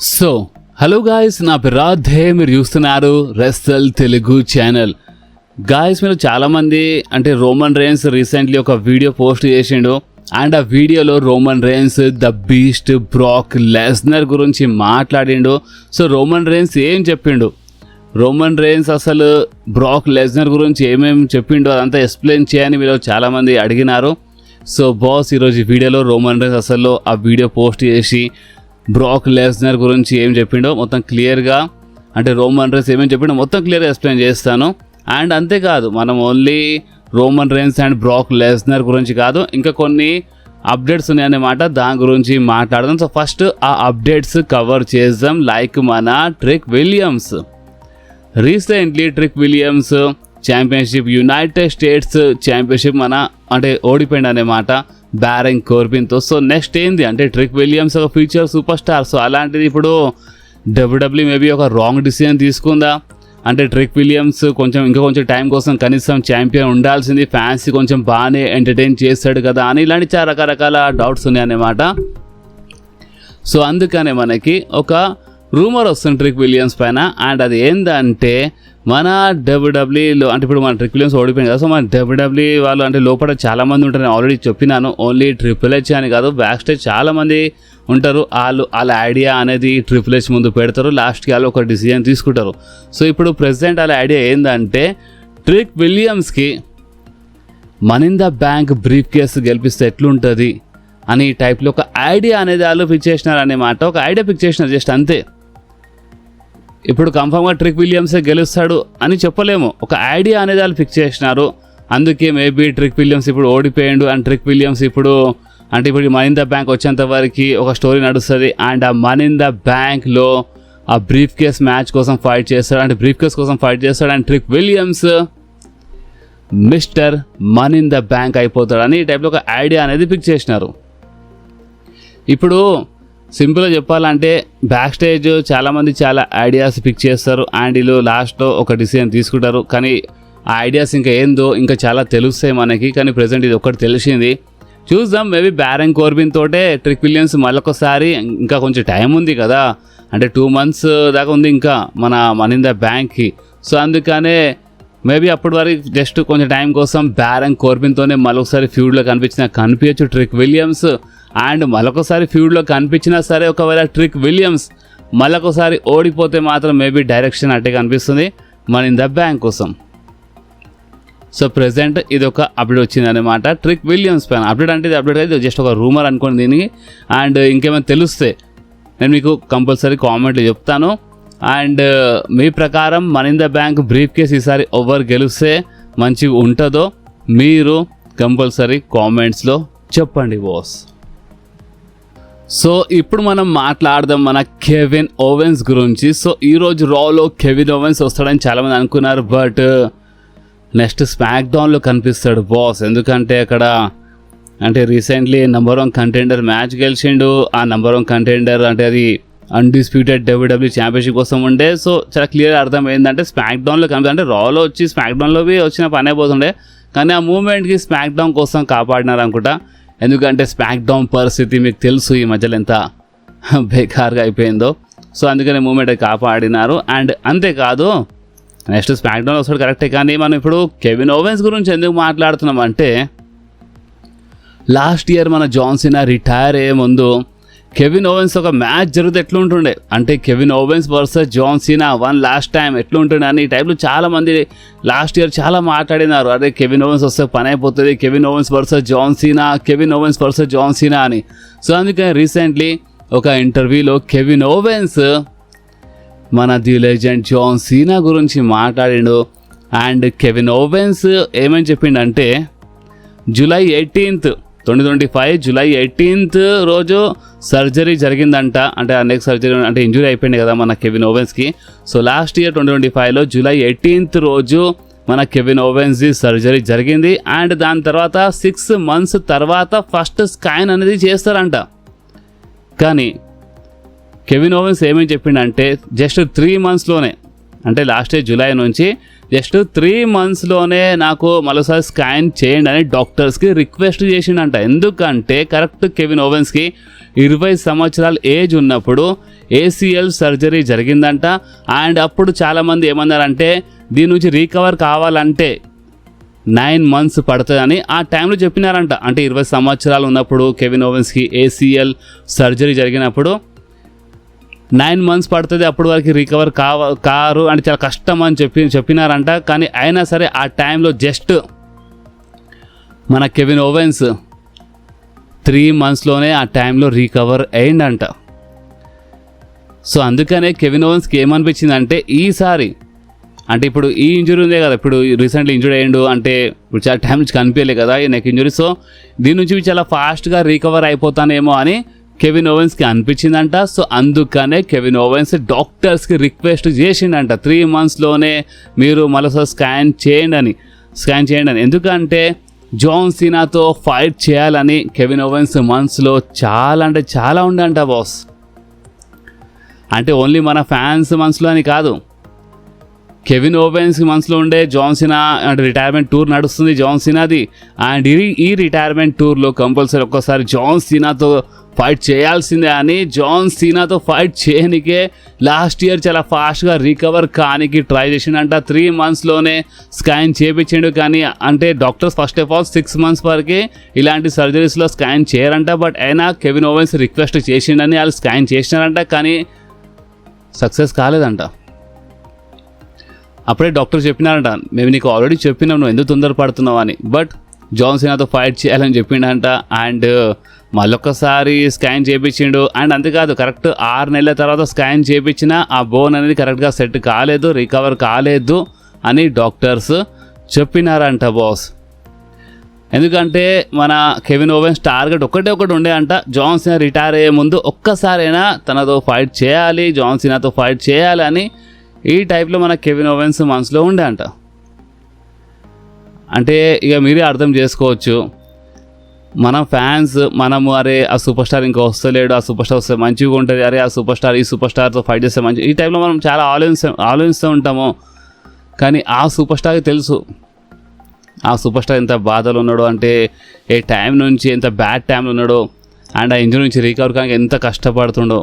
So hello guys, నా పేరు రాధే. మీరు చూస్తున్నారు రెస్సల్ తెలుగు ఛానల్. గాయస్, మీరు చాలామంది అంటే రోమన్ రేన్స్ రీసెంట్లీ ఒక వీడియో పోస్ట్ చేసిండు అండ్ ఆ వీడియోలో Roman rains the beast Brock Lesnar గురించి మాట్లాడిండు. సో రోమన్ రేన్స్ ఏం చెప్పిండు, రోమన్ రేన్స్ అసలు బ్రాక్ లెస్నర్ గురించి ఏమేమి చెప్పిండో అదంతా ఎక్స్ప్లెయిన్ చేయని మీరు చాలామంది అడిగినారు. సో బాస్, ఈరోజు ఈ వీడియోలో రోమన్ రేన్స్ అసలు ఆ వీడియో పోస్ట్ చేసి బ్రాక్ లెస్నర్ గురించి ఏం చెప్పిండో మొత్తం క్లియర్గా, అంటే రోమన్ రేన్స్ ఏమేమి చెప్పిండో మొత్తం క్లియర్గా ఎక్స్ప్లెయిన్ చేస్తాను. అండ్ అంతేకాదు, మనం only Roman rains and Brock Lesnar గురించి కాదు, ఇంకా కొన్ని అప్డేట్స్ ఉన్నాయన్నమాట, దాని గురించి మాట్లాడదాం. సో ఫస్ట్ ఆ అప్డేట్స్ కవర్ చేద్దాం. లైక్ మన trick Williams, recently trick Williams championship United states championship అంటే ఓడిపోయింది అన్నమాట బ్యారన్ కోర్బిన్తో. సో నెక్స్ట్ ఏంది అంటే ట్రిక్ విలియమ్స్ ఒక ఫ్యూచర్ సూపర్ స్టార్. సో అలాంటిది ఇప్పుడు డబ్ల్యూడబ్ల్యూ మేబీ ఒక రాంగ్ డిసిజన్ తీసుకుందా అంటే ట్రిక్ విలియమ్స్ ఇంకా కొంచెం టైం కోసం కనీసం ఛాంపియన్ ఉండాల్సింది, ఫ్యాన్స్ కొంచెం బాగానే ఎంటర్టైన్ చేస్తాడు కదా అని ఇలాంటి చాలా రకరకాల డౌట్స్ ఉన్నాయన్నమాట. సో అందుకనే మనకి ఒక రూమర్ వస్తుంది ట్రిక్ విలియమ్స్ పైన. అండ్ అది ఏంటంటే మన డబ్ల్యూడబ్ల్యూలో అంటే ఇప్పుడు మన ట్రిక్ విలియమ్స్ ఓడిపోయింది కదా, సో మన డబ్ల్యూడబ్ల్యూ వాళ్ళు అంటే లోపల చాలామంది ఉంటారు. నేను ఆల్రెడీ చెప్పినాను, ఓన్లీ ట్రిపుల్ హెచ్ అని కాదు, బ్యాక్ స్టేజ్ చాలామంది ఉంటారు. వాళ్ళ ఐడియా అనేది ట్రిపుల్ హెచ్ ముందు పెడతారు, లాస్ట్కి వాళ్ళు ఒక డిసిజన్ తీసుకుంటారు. సో ఇప్పుడు ప్రెసిడెంట్ వాళ్ళ ఐడియా ఏంటంటే ట్రిక్ విలియమ్స్కి money in the bank briefcase గెలిపిస్తే ఎట్లుంటుంది అని ఈ టైప్లో ఒక ఐడియా అనేది వాళ్ళు పిక్ చేసినారు అన్నమాట. ఒక ఐడియా పిక్ చేసినారు జస్ట్ అంతే. ఇప్పుడు కన్ఫర్మ్గా ట్రిక్ విలియమ్సే గెలుస్తాడు అని చెప్పలేము, ఒక ఐడియా అనేది వాళ్ళు ఫిక్స్ చేసినారు. అందుకే మేబీ ట్రిక్ విలియమ్స్ ఇప్పుడు ఓడిపోయాడు అండ్ ట్రిక్ విలియమ్స్ ఇప్పుడు మనీ ఇన్ ద బ్యాంక్ వచ్చేంత వరకు ఒక స్టోరీ నడుస్తుంది. అండ్ ఆ మనీ ఇన్ ద బ్యాంక్లో ఆ బ్రీఫ్ కేస్ మ్యాచ్ కోసం ఫైట్ చేస్తాడు, అంటే బ్రీఫ్ కేస్ కోసం ఫైట్ చేస్తాడు and trick Williams mister money in the bank అయిపోతాడు అని ఈ టైప్లో ఒక ఐడియా అనేది ఫిక్స్ చేసినారు. ఇప్పుడు సింపుల్గా చెప్పాలంటే బ్యాక్ స్టేజ్ చాలామంది చాలా ఐడియాస్ పిక్ చేస్తారు అండ్ వీళ్ళు లాస్ట్లో ఒక డిసిజన్ తీసుకుంటారు. కానీ ఆ ఐడియాస్ ఇంకా ఏందో ఇంకా చాలా తెలుస్తాయి మనకి. కానీ ప్రజెంట్ ఇది ఒకటి తెలిసింది, చూద్దాం. మేబీ బ్యారన్ కోర్బిన్ తోటే ట్రిక్ విలియమ్స్ మళ్ళొకసారి, ఇంకా కొంచెం టైం ఉంది కదా, అంటే 2 months దాకా ఉంది ఇంకా మన మనీ ఇన్ ద బ్యాంక్కి. సో అందుకనే మేబీ అప్పటి వరకు జస్ట్ కొంచెం టైం కోసం బ్యారన్ కోర్బిన్తోనే మళ్ళొకసారి ఫ్యూడ్లో కనిపించచ్చు ట్రిక్ విలియమ్స్. అండ్ మళ్ళొకసారి ఫ్యూడ్లో కనిపించినా సరే, ఒకవేళ ట్రిక్ విలియమ్స్ మళ్ళొకసారి ఓడిపోతే మాత్రం మేబీ డైరెక్షన్ అట్టే కనిపిస్తుంది మనీ ఇన్ ద బ్యాంక్ కోసం. సో ప్రెజెంట్ ఇది ఒక అప్డేట్ వచ్చిందనమాట ట్రిక్ విలియమ్స్ పైన. అప్డేట్ అంటే ఇది అప్డేట్ అయితే జస్ట్ ఒక రూమర్ అనుకోండి దీనికి. అండ్ ఇంకేమైనా తెలిస్తే నేను మీకు కంపల్సరీ కామెంట్లో చెప్తాను. అండ్ మీ ప్రకారం money in the bank brief case ఈసారి ఎవరు గెలిస్తే మంచిగా ఉంటుందో మీరు కంపల్సరీ కామెంట్స్లో చెప్పండి బాస్. సో ఇప్పుడు మనం మాట్లాడదాం మన కెవిన్ ఓవెన్స్ గురించి. సో ఈరోజు రాలో కెవిన్ ఓవెన్స్ వస్తాడని చాలామంది అనుకున్నారు, బట్ నెక్స్ట్ స్మాక్ డౌన్లో కనిపిస్తాడు బాస్. ఎందుకంటే అక్కడ అంటే రీసెంట్లీ నెంబర్ 1 కంటెండర్ మ్యాచ్ గెలిచిండు. ఆ నెంబర్ 1 కంటెండర్ అంటే అది అన్డిస్ప్యూటెడ్ డబ్ల్యూడబ్ల్యూ ఛాంపియన్షిప్ కోసం ఉండే. సో చాలా క్లియర్ అర్థం ఏంటంటే స్మాక్ డౌన్లో కనిపిస్తుంది, అంటే రాలో వచ్చి స్మాక్ డౌన్లో వచ్చిన పనే పోతుండే, కానీ ఆ మూమెంట్కి స్మాక్ డౌన్ కోసం కాపాడినారు అనుకుంటా. ఎందుకంటే స్మాక్ డౌన్ పరిస్థితి మీకు తెలుసు ఈ మధ్యలో ఎంత బేకార్గా అయిపోయిందో. సో అందుకనే మూమెంట్ కాపాడినారు. అండ్ అంతేకాదు నెక్స్ట్ స్మాక్ డౌన్ వస్తాడు కరెక్టే, కానీ మనం ఇప్పుడు కెవిన్ ఓవెన్స్ గురించి ఎందుకు మాట్లాడుతున్నాం అంటే లాస్ట్ ఇయర్ మన జాన్ సీనా రిటైర్ అయ్యే ముందు కెవిన్ ఓవెన్స్ ఒక మ్యాచ్ జరిగితే ఎట్లుంటుండే అంటే Kevin Owens versus John Cena last time ఎట్లుంటుండే అని ఈ టైప్లో చాలామంది లాస్ట్ ఇయర్ చాలా మాట్లాడినారు. అదే కెవిన్ ఓవెన్స్ వస్తే పని అయిపోతుంది, Kevin Owens versus John Cena, Kevin Owens versus John Cena అని. సో అందుకని రీసెంట్లీ ఒక ఇంటర్వ్యూలో కెవిన్ ఓవెన్స్ మన ది లెజెండ్ జాన్ సీనా గురించి మాట్లాడిండు. అండ్ కెవిన్ ఓవెన్స్ ఏమని చెప్పిండంటే జూలై 18th 2025 జూలై 18th రోజు సర్జరీ జరిగిందంట. అంటే ఆ నెక్ సర్జరీ అంటే ఇంజురీ అయిపోయింది కదా మన కెవిన్ ఓవెన్స్కి. సో లాస్ట్ ఇయర్ 2025లో జూలై 18th రోజు మన కెవిన్ ఓవెన్స్ది సర్జరీ జరిగింది. అండ్ దాని తర్వాత 6 months తర్వాత ఫస్ట్ స్కాన్ అనేది చేస్తారంట. కానీ కెవిన్ ఓవెన్స్ ఏమేమి చెప్పిండంటే జస్ట్ 3 monthsలోనే, అంటే లాస్ట్ ఇయర్ జూలై నుంచి జస్ట్ 3 monthsలోనే నాకు మరోసారి స్కాన్ చేయండి అని డాక్టర్స్కి రిక్వెస్ట్ చేసిండంట. ఎందుకంటే కరెక్ట్ కెవిన్ ఓవెన్స్కి 20 సంవత్సరాల ఏజ్ ఉన్నప్పుడు ACL సర్జరీ జరిగిందంట. అండ్ అప్పుడు చాలామంది ఏమన్నారంటే దీని నుంచి రీకవర్ కావాలంటే 9 months పడుతుందని ఆ టైంలో చెప్పినారంట. అంటే 20 సంవత్సరాలు ఉన్నప్పుడు కెవిన్ ఓవెన్స్కి ACL సర్జరీ జరిగినప్పుడు 9 months పడుతుంది, అప్పుడు వరకు రికవర్ కారు అంటే చాలా కష్టం అని చెప్పినారంట. కానీ అయినా సరే ఆ టైంలో జస్ట్ మన కెవిన్ ఓవెన్స్ 3 monthsలోనే ఆ టైంలో రికవర్ అయిందంట. సో అందుకనే కెవిన్ ఓవెన్స్కి ఏమనిపించిందంటే ఈసారి అంటే ఇప్పుడు ఈ ఇంజురీ ఉందే కదా, ఇప్పుడు రీసెంట్లీ ఇంజురీ అయ్యిండు అంటే ఇప్పుడు చాలా టైం నుంచి కనిపించలే కదా ఈ నెక్ ఇంజురీ. సో దీని నుంచి చాలా ఫాస్ట్గా రికవర్ అయిపోతానేమో అని కెవిన్ ఓవెన్స్కి అనిపించిందంట. సో అందుకనే కెవిన్ ఓవెన్స్ డాక్టర్స్కి రిక్వెస్ట్ చేసిండంట 3 monthsలోనే మీరు మరోసారి స్కాన్ చేయండి అని. ఎందుకంటే జాన్ సీనాతో ఫైట్ చేయాలని కెవిన్ ఓవెన్స్ మనసులో చాలా అంటే చాలా ఉండంట బాస్. అంటే ఓన్లీ మన ఫ్యాన్స్ మనసులో అని కాదు, కెవిన్ ఓవెన్స్ మనసులో ఉండే జాన్ సీనా అంటే రిటైర్మెంట్ టూర్ నడుస్తుంది జాన్ సీనాది. అండ్ ఈ రిటైర్మెంట్ టూర్లో కంపల్సరీ ఒక్కసారి జాన్ సీనాతో ఫైట్ చేయాల్సిందే అని జాన్ సీనాతో ఫైట్ చేయనికే లాస్ట్ ఇయర్ చాలా ఫాస్ట్గా రికవర్ కానికి ట్రై చేసిండంట. 3 monthsలోనే స్కాన్ చేయించిండు. కానీ అంటే doctors first of all 6 months వరకు ఇలాంటి సర్జరీస్లో స్కాన్ చేయరంట. బట్ అయినా కెవిన్ ఓవెన్స్ రిక్వెస్ట్ చేసిండని వాళ్ళు స్కాన్ చేసినారంట, కానీ సక్సెస్ కాలేదంట. అప్పుడే డాక్టర్ చెప్పినారంట మేము నీకు ఆల్రెడీ చెప్పినాం నువ్వు ఎందుకు తొందరపడుతున్నావు అని. బట్ జాన్ సీనాతో ఫైట్ చేయాలని చెప్పిండంట. అండ్ మళ్ళొక్కసారి స్కాన్ చేయించిండు. అండ్ అంతేకాదు కరెక్ట్ 6 నెలల తర్వాత స్కాన్ చేయించిన ఆ బోన్ అనేది కరెక్ట్గా సెట్ కాలేదు, రికవర్ కాలేదు అని డాక్టర్స్ చెప్పినారంట బాస్. ఎందుకంటే మన కెవిన్ ఓవెన్స్ టార్గెట్ ఒకటి ఉండే అంట, జాన్ సీనా రిటైర్ అయ్యే ముందు ఒక్కసారైనా తనతో ఫైట్ చేయాలి, జాన్ సీనాతో ఫైట్ చేయాలి అని ఈ టైప్లో మన కెవిన్ ఓవెన్స్ మనసులో ఉండే అంట. అంటే ఇక మీరే అర్థం చేసుకోవచ్చు, మన ఫ్యాన్స్ మనము అరే ఆ సూపర్ స్టార్ ఇంకా వస్తలేడు, ఆ సూపర్ స్టార్ వస్తే మంచిగా ఉంటుంది, అరే ఆ సూపర్ స్టార్ ఈ సూపర్ స్టార్తో ఫైట్ చేస్తే మంచి, ఈ టైంలో మనం చాలా ఆలోచిస్తూ ఉంటాము. కానీ ఆ సూపర్ స్టార్కి తెలుసు ఆ సూపర్ స్టార్ ఎంత బాధలు ఉన్నాడో, అంటే ఏ టైం నుంచి ఎంత బ్యాడ్ టైంలో ఉన్నాడో, అండ్ ఆ ఇంజరీ నుంచి రికవర్ కానీ ఎంత కష్టపడుతుండో.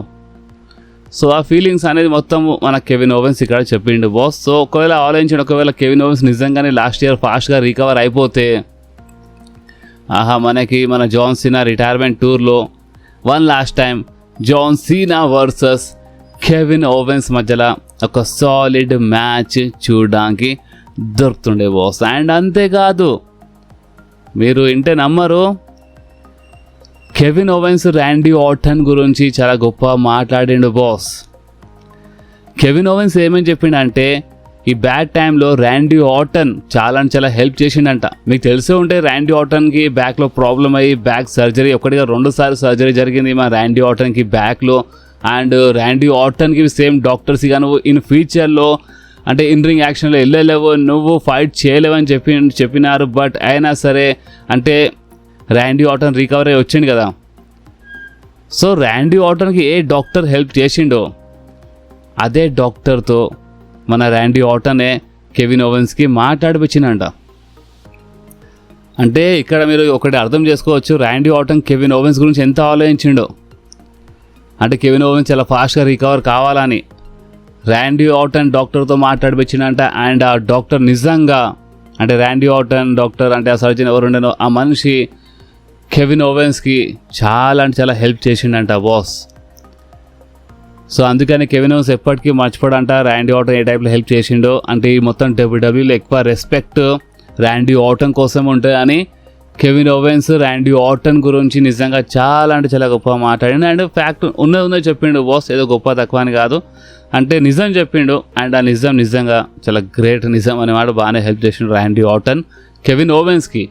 సో ఆ ఫీలింగ్స్ అనేది మొత్తం మన కెవిన్ ఓవెన్స్ ఇక్కడ చెప్పిండు బాస్. సో ఒకవేళ కెవిన్ ఓవెన్స్ నిజంగానే లాస్ట్ ఇయర్ ఫాస్ట్గా రికవర్ అయిపోతే మన జాన్ సీనా రిటైర్మెంట్ టూర్లో last time John Cena versus Kevin Owens మధ్యలో ఒక సాలిడ్ మ్యాచ్ చూడడానికి దొరుకుతుండే బాస్. అండ్ అంతేకాదు మీరు ఇంటే నమ్మరు, కెవిన్ ఓవెన్స్ ర్యాండీ ఆర్టన్ గురించి చాలా గొప్ప మాట్లాడిండు బాస్. కెవిన్ ఓవెన్స్ ఏమని చెప్పిండంటే ఈ బ్యాడ్ టైంలో ర్యాండీ ఆర్టన్ చాలా హెల్ప్ చేసిండంట. మీకు తెలిసే ఉంటే ర్యాండీ ఆర్టన్కి బ్యాక్లో ప్రాబ్లం అయ్యి బ్యాక్ సర్జరీ 2 సార్లు సర్జరీ జరిగింది మా ర్యాండీ ఆర్టన్కి బ్యాక్లో. అండ్ ర్యాండీ ఆర్టన్కి సేమ్ డాక్టర్స్ ఇక నువ్వు ఇన్ ఫ్యూచర్లో అంటే ఇన్ రింగ్ యాక్షన్లో వెళ్ళలేవు, నువ్వు ఫైట్ చేయలేవని చెప్పినారు. బట్ అయినా సరే అంటే ర్యాండీ ఆర్టన్ రికవర్ అయ్యి వచ్చిండు కదా. సో ర్యాండీ ఆర్టన్కి ఏ డాక్టర్ హెల్ప్ చేసిండో అదే డాక్టర్తో మన ర్యాండీ ఆర్టనే కెవిన్ ఓవెన్స్కి మాట్లాడిపించిందంట. అంటే ఇక్కడ మీరు ఒకటి అర్థం చేసుకోవచ్చు, ర్యాండీ ఆర్టన్ కెవిన్ ఓవెన్స్ గురించి ఎంత ఆలోచించిండో. అంటే కెవిన్ ఓవెన్స్ చాలా ఫాస్ట్గా రికవర్ కావాలని ర్యాండీ ఆర్టన్ డాక్టర్తో మాట్లాడిపించిందంట. అండ్ ఆ డాక్టర్ నిజంగా అంటే ర్యాండీ ఆర్టన్ డాక్టర్ అంటే ఆ సర్జన్ ఎవరుండేనో ఆ మనిషి కెవిన్ ఓవెన్స్కి చాలా హెల్ప్ చేసిండంట బాస్. సో అందుకని కెవిన్ ఓవెన్స్ ఎప్పటికీ మర్చిపోడంట ర్యాండీ ఆర్టన్ ఏ టైప్లో హెల్ప్ చేసిండో. అంటే ఈ మొత్తం WWEలో ఎక్కువ రెస్పెక్ట్ ర్యాండీ ఆర్టన్ కోసం ఉంటుంది అని కెవిన్ ఓవెన్స్ ర్యాండీ ఆర్టన్ గురించి నిజంగా చాలా గొప్ప మాట్లాడిండు. అండ్ ఫ్యాక్ట్ ఉన్నది చెప్పిండు బాస్, ఏదో గొప్ప తక్కువ అని కాదు, అంటే నిజం చెప్పిండు. అండ్ ఆ నిజంగా చాలా గ్రేట్ నిజం అనేవాడు, బాగానే హెల్ప్ చేసిండు ర్యాండీ ఆర్టన్ కెవిన్ ఓవెన్స్కి.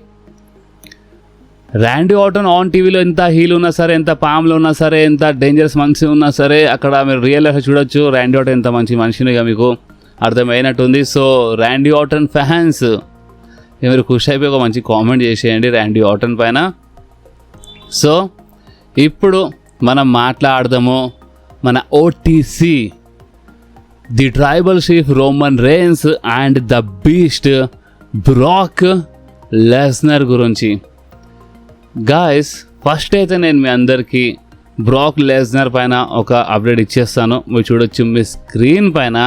ర్యాండీ ఆర్టన్ ఆన్ టీవీలో ఎంత హీల్ ఉన్నా సరే, ఎంత పామ్లో ఉన్నా సరే, ఎంత డేంజరస్ మనిషి ఉన్నా సరే, అక్కడ మీరు రియల్ లైఫ్ చూడొచ్చు ర్యాండీ ఆర్టన్ ఎంత మంచి మనిషిని మీకు అర్థమైనట్టుంది. సో ర్యాండీ ఆర్టన్ ఫ్యాన్స్ మీరు ఖుషి అయిపోయి ఒక మంచి కామెంట్ చేసేయండి ర్యాండీ ఆర్టన్ పైన. సో ఇప్పుడు మనం మాట్లాడదాము మన OTC the tribal chief Roman rains and the beast Brock Lesnar గురించి. గాయస్, ఫస్ట్ అయితే నేను మీ అందరికీ బ్రాక్ లెస్నర్ పైన ఒక అప్డేట్ ఇచ్చేస్తాను. మీరు చూడొచ్చు మీ స్క్రీన్ పైన.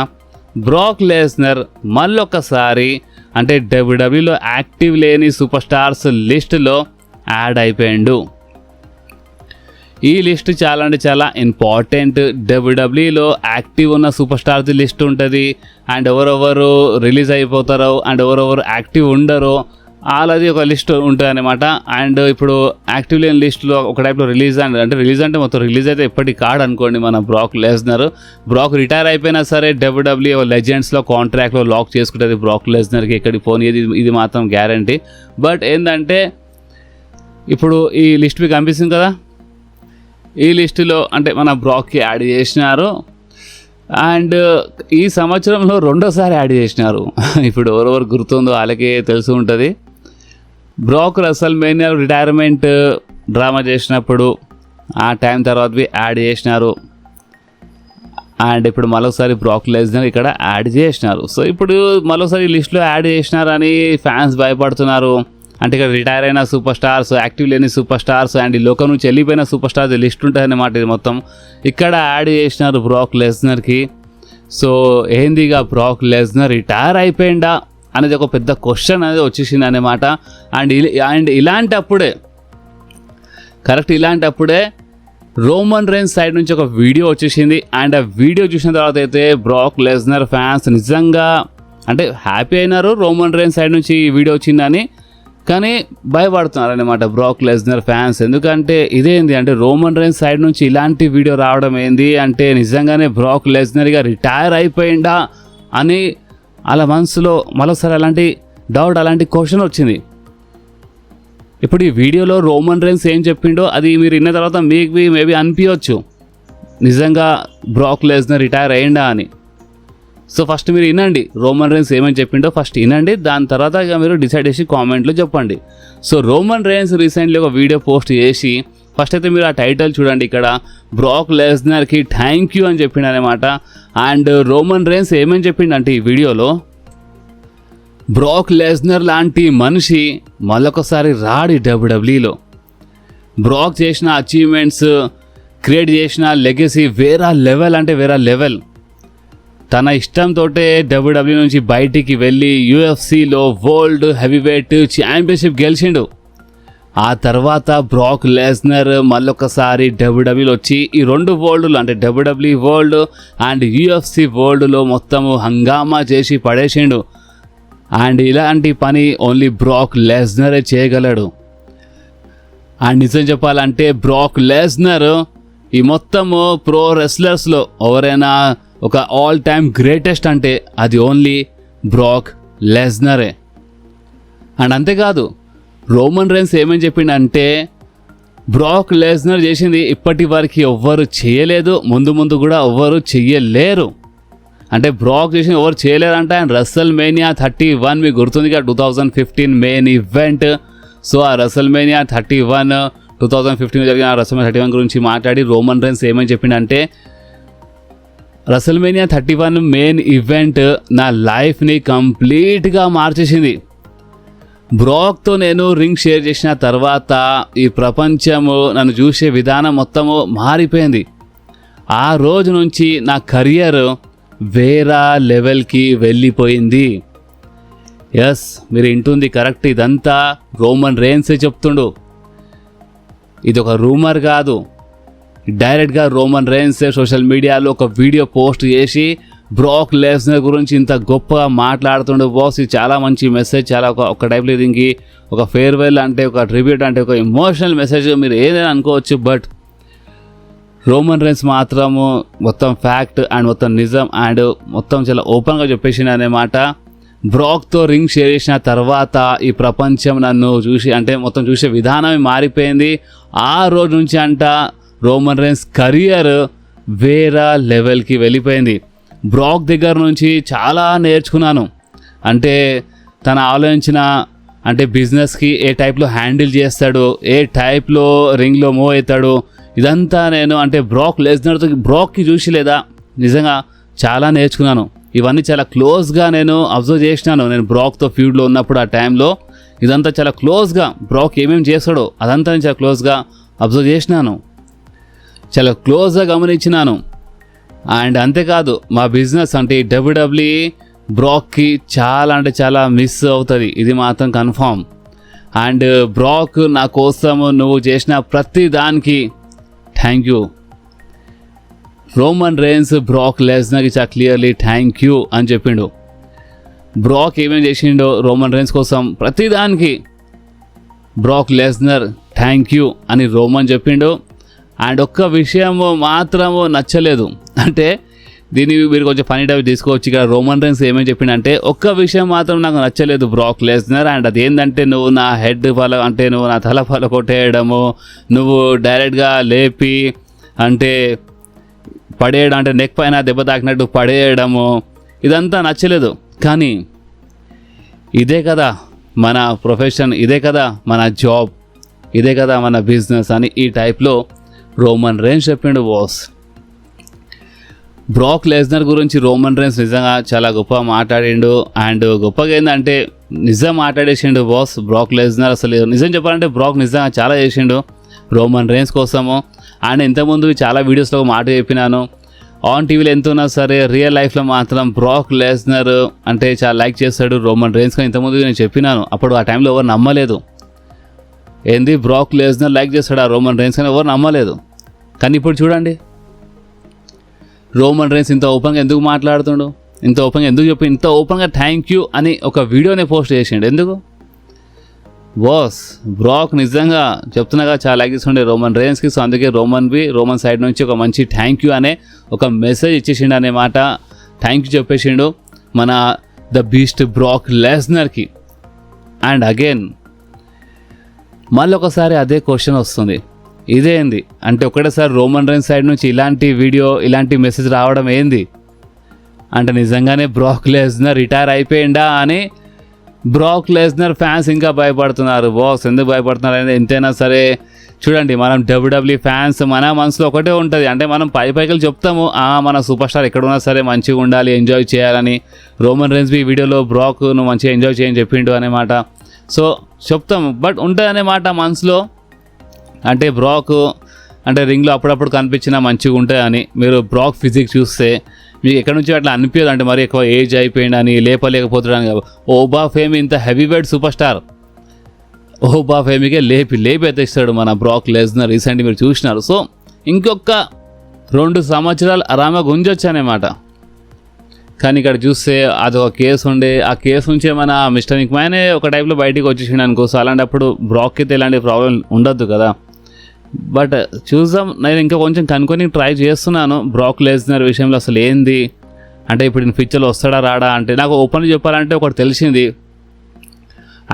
బ్రాక్ లెస్నర్ మళ్ళొకసారి అంటే డబ్ల్యూడబ్ల్యూలో యాక్టివ్ లేని సూపర్ స్టార్స్ లిస్టులో యాడ్ అయిపోయిండు. ఈ లిస్ట్ చాలా అంటే చాలా ఇంపార్టెంట్. డబ్ల్యూడబ్ల్యూలో యాక్టివ్ ఉన్న సూపర్ స్టార్స్ లిస్ట్ ఉంటుంది, అండ్ ఎవరెవరు రిలీజ్ అయిపోతారో అండ్ ఎవరెవరు యాక్టివ్ ఉండరో అలాది ఒక లిస్ట్ ఉంటుంది అనమాట. అండ్ ఇప్పుడు యాక్టివ్ లేని లిస్టులో ఒక టైప్లో రిలీజ్ అంటే మొత్తం రిలీజ్ అయితే ఎప్పటికీ కాడు అనుకోండి మన బ్రాక్ లెస్నర్. బ్రాక్ రిటైర్ అయిపోయినా సరే డబ్ల్యూడబ్ల్యూ లెజెండ్స్లో కాంట్రాక్ట్లో లాక్ చేసుకుంటుంది బ్రాక్ లెస్నర్కి ఎక్కడికి పోనీ, ఇది మాత్రం గ్యారంటీ. బట్ ఏంటంటే ఇప్పుడు ఈ లిస్ట్ మీకు కనిపిస్తుంది కదా, ఈ లిస్టులో అంటే మన బ్రాక్కి యాడ్ చేసినారు. అండ్ ఈ సంవత్సరంలో రెండోసారి యాడ్ చేసినారు. ఇప్పుడు ఎవరెవరు గుర్తుందో వాళ్ళకి తెలిసి ఉంటుంది. బ్రాక్ రెసల్మేనియా రిటైర్మెంట్ డ్రామా చేసినప్పుడు ఆ టైం తర్వాత యాడ్ చేసినారు. అండ్ ఇప్పుడు మరోసారి బ్రాక్ లెస్నర్ ఇక్కడ యాడ్ చేసినారు. సో ఇప్పుడు మరోసారి లిస్టులో యాడ్ చేసినారని ఫ్యాన్స్ భయపడుతున్నారు. అంటే ఇక్కడ రిటైర్ అయిన సూపర్ స్టార్స్, యాక్టివ్ లేని సూపర్ స్టార్స్ అండ్ ఈ లోకం నుంచి వెళ్ళిపోయిన సూపర్ స్టార్స్ లిస్ట్ ఉంటుందన్నమాట. ఇది మొత్తం ఇక్కడ యాడ్ చేసినారు బ్రాక్ లెస్నర్కి. సో ఏందిగా బ్రాక్ లెస్నర్ రిటైర్ అయిపోయిందా అనేది ఒక పెద్ద క్వశ్చన్ అనేది వచ్చేసింది అన్నమాట. అండ్ ఇలాంటప్పుడే రోమన్ రేన్స్ సైడ్ నుంచి ఒక వీడియో వచ్చేసింది. అండ్ ఆ వీడియో చూసిన తర్వాత అయితే బ్రాక్ లెస్నర్ ఫ్యాన్స్ నిజంగా అంటే హ్యాపీ అయినారు రోమన్ రేన్స్ సైడ్ నుంచి ఈ వీడియో వచ్చిందని, కానీ భయపడుతున్నారు అనమాట బ్రాక్ లెస్నర్ ఫ్యాన్స్. ఎందుకంటే ఇదేంది అంటే రోమన్ రేన్స్ సైడ్ నుంచి ఇలాంటి వీడియో రావడం ఏంది అంటే నిజంగానే బ్రాక్ లెస్నర్గా రిటైర్ అయిపోయిందా అని అలా మనసులో మరోసారి అలాంటి డౌట్, అలాంటి క్వశ్చన్ వచ్చింది. ఇప్పుడు ఈ వీడియోలో రోమన్ రేన్స్ ఏం చెప్పిండో అది మీరు విన్న తర్వాత మీకు మేబీ అనిపించవచ్చు నిజంగా బ్రాక్ లెస్నర్ రిటైర్ అయ్యిందా అని. సో ఫస్ట్ మీరు వినండి రోమన్ రేన్స్ ఏమని చెప్పిండో, ఫస్ట్ వినండి. దాని తర్వాత ఇక మీరు డిసైడ్ చేసి కామెంట్లో చెప్పండి. సో రోమన్ రేన్స్ రీసెంట్లీ ఒక వీడియో పోస్ట్ చేసి ఫస్ట్ అయితే మీరు ఆ టైటిల్ చూడండి. ఇక్కడ బ్రాక్ లెస్నర్కి థ్యాంక్ యూ అని చెప్పిండు అనమాట. అండ్ రోమన్ రేన్స్ ఏమని చెప్పిండంటే ఈ వీడియోలో, బ్రాక్ లెస్నర్ లాంటి మనిషి మళ్ళొకసారి రాడి డబ్ల్యూడబ్ల్యూలో. బ్రాక్ చేసిన అచీవ్మెంట్స్, క్రియేట్ చేసిన లెగసీ వేరే లెవెల్. తన ఇష్టంతో డబ్ల్యూడబ్ల్యూ నుంచి బయటికి వెళ్ళి యూఎఫ్సీలో వరల్డ్ హెవీవెయిట్ ఛాంపియన్షిప్ గెలిచిండు. ఆ తర్వాత బ్రాక్ లెస్నర్ మళ్ళొకసారి డబ్ల్యూడబ్ల్యూలో వచ్చి ఈ రెండు వరల్డ్లు అంటే డబ్ల్యూడబ్ల్యూ వరల్డ్ అండ్ యూఎఫ్సీ వరల్డ్లో మొత్తము హంగామా చేసి పడేసిండు. అండ్ ఇలాంటి పని ఓన్లీ బ్రాక్ లెస్నరే చేయగలడు. అండ్ నిజం చెప్పాలంటే బ్రాక్ లెస్నర్ ఈ మొత్తము ప్రో రెస్లర్స్లో ఎవరైనా ఒక ఆల్ టైమ్ గ్రేటెస్ట్ అంటే అది ఓన్లీ బ్రాక్ లెస్నరే. అండ్ అంతేకాదు రోమన్ రేన్స్ ఏమని చెప్పిండంటే బ్రాక్ లెస్నర్ చేసింది ఇప్పటి వరకు ఎవ్వరు చేయలేదు, ముందు కూడా ఎవ్వరు చెయ్యలేరు. అంటే బ్రాక్ చేసింది ఎవరు చేయలేరంటే అండ్ రెసల్మేనియా 31 మీకు గుర్తుందిగా 2015 మెయిన్ ఈవెంట్. సో ఆ రెసల్మేనియా 31 2015 జరిగిన రెసల్మేనియా 31 గురించి మాట్లాడి రోమన్ రేన్స్ ఏమని చెప్పిండంటే రెసల్మేనియా 31 మెయిన్ ఈవెంట్ నా లైఫ్ని కంప్లీట్గా మార్చేసింది. బ్రాక్తో నేను రింగ్ షేర్ చేసిన తర్వాత ఈ ప్రపంచము నన్ను చూసే విధానం మొత్తము మారిపోయింది. ఆ రోజు నుంచి నా కెరియర్ వేరే లెవెల్కి వెళ్ళిపోయింది. ఎస్, మీరు వింటుంది కరెక్ట్. ఇదంతా రోమన్ రేన్సే చెప్తుండు. ఇది ఒక రూమర్ కాదు. డైరెక్ట్గా రోమన్ రేన్స్ సోషల్ మీడియాలో ఒక వీడియో పోస్ట్ చేసి బ్రాక్ లెస్నర్ గురించి ఇంత గొప్పగా మాట్లాడుతుండే. బాస్, ఇది చాలా మంచి మెసేజ్, చాలా ఒక టైప్లో దీనికి ఒక ఫేర్వెల్ అంటే ఒక ట్రిబ్యూట్ అంటే ఒక ఎమోషనల్ మెసేజ్ మీరు ఏదైనా అనుకోవచ్చు. బట్ రోమన్ రేన్స్ మాత్రము మొత్తం ఫ్యాక్ట్ అండ్ మొత్తం నిజం అండ్ మొత్తం చాలా ఓపెన్గా చెప్పేసింది అన్నమాట. బ్రాక్తో రింగ్ షేర్ చేసిన తర్వాత ఈ ప్రపంచం నన్ను చూసి అంటే మొత్తం చూసే విధానమే మారిపోయింది. ఆ రోజు నుంచి అంట రోమన్ రేన్స్ కెరియర్ వేరే లెవెల్కి వెళ్ళిపోయింది. బ్రాక్ దగ్గర నుంచి చాలా నేర్చుకున్నాను. అంటే తను ఆలోచించిన అంటే బిజినెస్కి ఏ టైప్లో హ్యాండిల్ చేస్తాడు, ఏ టైప్లో రింగ్లో మూవ్ అవుతాడు, ఇదంతా నేను అంటే బ్రాక్ లెస్నర్తో బ్రాక్కి చూసి లేదా నిజంగా చాలా నేర్చుకున్నాను. ఇవన్నీ చాలా క్లోజ్గా నేను అబ్జర్వ్ చేసినాను. నేను బ్రాక్తో ఫీల్డ్లో ఉన్నప్పుడు ఆ టైంలో ఇదంతా చాలా క్లోజ్గా బ్రాక్ ఏమేమి చేస్తాడో అదంతా నేను చాలా క్లోజ్గా అబ్జర్వ్ చేసినాను, చాలా క్లోజ్గా గమనించినాను. అండ్ అంతేకాదు మా బిజినెస్ అంటే డబ్ల్యూడబ్ల్యూఈ బ్రాక్కి చాలా అంటే చాలా మిస్ అవుతుంది, ఇది మాత్రం కన్ఫామ్. అండ్ బ్రాక్ నా కోసం నువ్వు చేసిన ప్రతి దానికి థ్యాంక్ యూ. రోమన్ రేన్స్ బ్రాక్ లెస్నర్కి చాలా క్లియర్లీ థ్యాంక్ యూ అని చెప్పిండు. బ్రాక్ ఏమేమి చేసిండో రోమన్ రేన్స్ కోసం ప్రతిదానికి బ్రాక్ లెస్నర్ థ్యాంక్ యూ అని రోమన్ చెప్పిండు. అండ్ ఒక్క విషయం మాత్రము నచ్చలేదు, అంటే దీన్ని మీరు కొంచెం ఫనీ టైప్ తీసుకోవచ్చు. ఇక్కడ రోమన్ రేన్స్ ఏమేమి చెప్పిండంటే ఒక్క విషయం మాత్రం నాకు నచ్చలేదు బ్రాక్ లెస్నర్, అండ్ అది ఏంటంటే నువ్వు నా హెడ్ అంటే నువ్వు నా తల కొట్టేయడము, నువ్వు డైరెక్ట్గా లేపి అంటే పడేయడం, అంటే నెక్ పైన దెబ్బ తాకినట్టు పడేయడము, ఇదంతా నచ్చలేదు. కానీ ఇదే కదా మన ప్రొఫెషన్, ఇదే కదా మన జాబ్, ఇదే కదా మన బిజినెస్ అని ఈ టైప్లో రోమన్ రేన్స్ చెప్పిండు బాస్. బ్రాక్ లెస్నర్ గురించి రోమన్ రేన్స్ నిజంగా చాలా గొప్ప మాట్లాడిండు. అండ్ గొప్పగా ఏంటంటే నిజం మాట్లాడేసిండు బాస్ బ్రాక్ లెస్నర్. అసలు నిజం చెప్పాలంటే బ్రాక్ నిజంగా చాలా చేసిండు రోమన్ రేన్స్ కోసము. అండ్ ఇంతకుముందు చాలా వీడియోస్లో మాట చెప్పినాను, ఆన్ టీవీలో ఎంత ఉన్నా సరే రియల్ లైఫ్లో మాత్రం బ్రాక్ లెస్నర్ అంటే చాలా లైక్ చేస్తాడు రోమన్ రేన్స్గా. ఇంతకుముందు నేను చెప్పినాను, అప్పుడు ఆ టైంలో ఎవరు నమ్మలేదు. ఏంది బ్రాక్ లెస్నర్ లైక్ చేస్తాడు ఆ రోమన్ రేన్స్ కానీ ఎవరు నమ్మలేదు. కానీ ఇప్పుడు చూడండి రోమన్ రేన్స్ ఇంత ఓపెన్గా ఎందుకు మాట్లాడుతుండు, ఇంత ఓపెన్గా ఎందుకు చెప్పి ఇంత ఓపెన్గా థ్యాంక్ యూ అని ఒక వీడియోనే పోస్ట్ చేసిండు. ఎందుకు బాస్? బ్రాక్ నిజంగా చెప్తున్నాగా చాలా లైక్ ఇస్తుండే రోమన్ రేన్స్కి. సో అందుకే రోమన్ సైడ్ నుంచి ఒక మంచి థ్యాంక్ యూ అనే ఒక మెసేజ్ ఇచ్చేసిండు అనే మాట, థ్యాంక్ యూ చెప్పేసిండు మన ద బీస్ట్ బ్రాక్ లెస్నర్కి. అండ్ అగైన్ మళ్ళీ ఒకసారి అదే క్వశ్చన్ వస్తుంది, ఇదేంది అంటే ఒకటేసారి రోమన్ రేన్స్ సైడ్ నుంచి ఇలాంటి వీడియో ఇలాంటి మెసేజ్ రావడం ఏంది అంటే నిజంగానే బ్రాక్ లెస్నర్ రిటైర్ అయిపోయిందా అని బ్రాక్ లెస్నర్ ఫ్యాన్స్ ఇంకా భయపడుతున్నారు. బాస్ ఎందుకు భయపడుతున్నారు అనేది ఎంతైనా సరే చూడండి, మనం డబ్ల్యూడబ్ల్యూఈ ఫ్యాన్స్ మన మనసులో ఒకటే ఉంటుంది, అంటే మనం పైకి చెప్తాము మన సూపర్ స్టార్ ఎక్కడున్నా సరే మంచిగా ఉండాలి, ఎంజాయ్ చేయాలని. రోమన్ రేన్స్ ఈ వీడియోలో బ్రాక్ నువ్వు మంచిగా ఎంజాయ్ చేయని చెప్పిండు అనేమాట. సో చెప్తాము, బట్ ఉంటుంది అనే మాట మనసులో. అంటే బ్రాక్ అంటే రింగ్లో అప్పుడప్పుడు కనిపించినా మంచిగా ఉంటాయని. మీరు బ్రాక్ ఫిజిక్స్ చూస్తే మీకు ఎక్కడి నుంచి అట్లా అనిపించదు, అంటే మరి ఎక్కువ ఏజ్ అయిపోయిందని లేపలేకపోతున్నాడని. ఓబా ఫేమ్ ఇంత హెవీ వెయిట్ సూపర్ స్టార్ ఓబా ఫేమికే లేపి ఎత్తేస్తాడు మన బ్రాక్ లెస్నర్. రీసెంట్గా మీరు చూసినారు. సో ఇంకొక 2 సంవత్సరాలు ఆరామగా గుంజొచ్చు అనేమాట. కానీ ఇక్కడ చూస్తే అదొక కేసు ఉండే, ఆ కేసు నుంచే మన మిస్టర్ నిక్మానే ఒక టైప్లో బయటికి వచ్చేసిండు అనుకో. సో అలాంటప్పుడు బ్రాక్కి అయితే ఎలాంటి ప్రాబ్లం ఉండొద్దు కదా. బట్ చూద్దాం, నేను ఇంకా కొంచెం కనుక్కొని ట్రై చేస్తున్నాను బ్రాక్ లెస్నర్ విషయంలో అసలు ఏంది అంటే ఇప్పుడు నేను ఫ్యూచర్లో వస్తాడా రాడా అంటే. నాకు ఓపెన్గా చెప్పాలంటే ఒకటి తెలిసింది,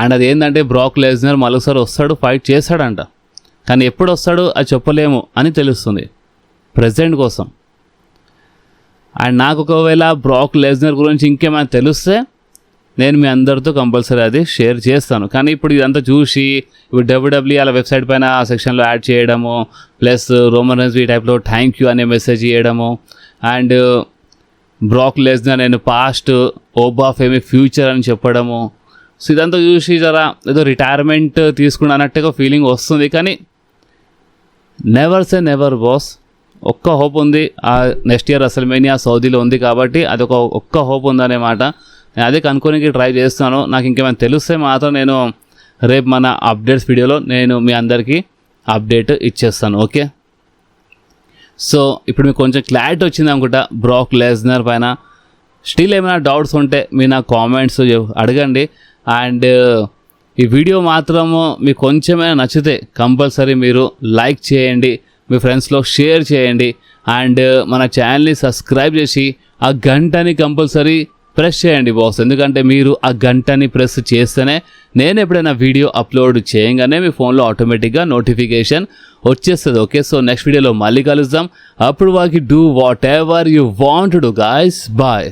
అండ్ అది ఏంటంటే బ్రాక్ లెస్నర్ మరోసారి వస్తాడు, ఫైట్ చేస్తాడంట. కానీ ఎప్పుడు వస్తాడు అది చెప్పలేము అని తెలుస్తుంది ప్రెజెంట్ కోసం. అండ్ నాకు ఒకవేళ బ్రాక్ లెస్నర్ గురించి ఇంకేమైనా తెలిస్తే నేను మీ అందరితో కంపల్సరీ అది షేర్ చేస్తాను. కానీ ఇప్పుడు ఇదంతా చూసి ఇప్పుడు డబ్ల్యూడబ్ల్యూఈ అలా వెబ్సైట్ పైన ఆ సెక్షన్లో యాడ్ చేయడము, ప్లస్ రోమన్ రేన్స్ ఈ టైప్లో థ్యాంక్ యూ అనే మెసేజ్ చేయడము, అండ్ బ్రాక్ లెస్నర్ నేను పాస్ట్ ఓబా ఫేమ్ ఫ్యూచర్ అని చెప్పడము. సో ఇదంతా చూసి జరా ఏదో రిటైర్మెంట్ తీసుకున్నట్టుగా ఫీలింగ్ వస్తుంది. కానీ నెవర్ సే నెవర్ బాస్. ఒక్క హోప్ ఉంది, ఆ నెక్స్ట్ ఇయర్ రెస్ల్మేనియా సౌదీలో ఉంది కాబట్టి అది ఒక్క హోప్ ఉందనేమాట. నేను అదే కనుక్కోనికి ట్రై చేస్తాను. నాకు ఇంకేమైనా తెలిస్తే మాత్రం నేను రేపు మన అప్డేట్స్ వీడియోలో నేను మీ అందరికీ అప్డేట్ ఇచ్చేస్తాను. ఓకే, సో ఇప్పుడు మీకు కొంచెం క్లారిటీ వచ్చింది అనుకుంటా బ్రాక్ లెస్నర్ పైన. స్టిల్ ఏమైనా డౌట్స్ ఉంటే మీరు నా కామెంట్స్ అడగండి. అండ్ ఈ వీడియో మాత్రము మీకు కొంచెమైనా నచ్చితే కంపల్సరీ మీరు లైక్ చేయండి, మీ ఫ్రెండ్స్లో షేర్ చేయండి, అండ్ మన ఛానల్ని సబ్స్క్రైబ్ చేసి ఆ గంటని కంపల్సరీ ప్రెస్ చేయండి బాస్. ఎందుకంటే మీరు ఆ గంటని ప్రెస్ చేస్తేనే నేను ఎప్పుడైనా వీడియో అప్లోడ్ చేయగానే మీ ఫోన్లో ఆటోమేటిక్గా నోటిఫికేషన్ వచ్చేస్తుంది. ఓకే, సో నెక్స్ట్ వీడియోలో మళ్ళీ కలుద్దాం. అప్పుడు వాకి do whatever you want to do guys. Bye.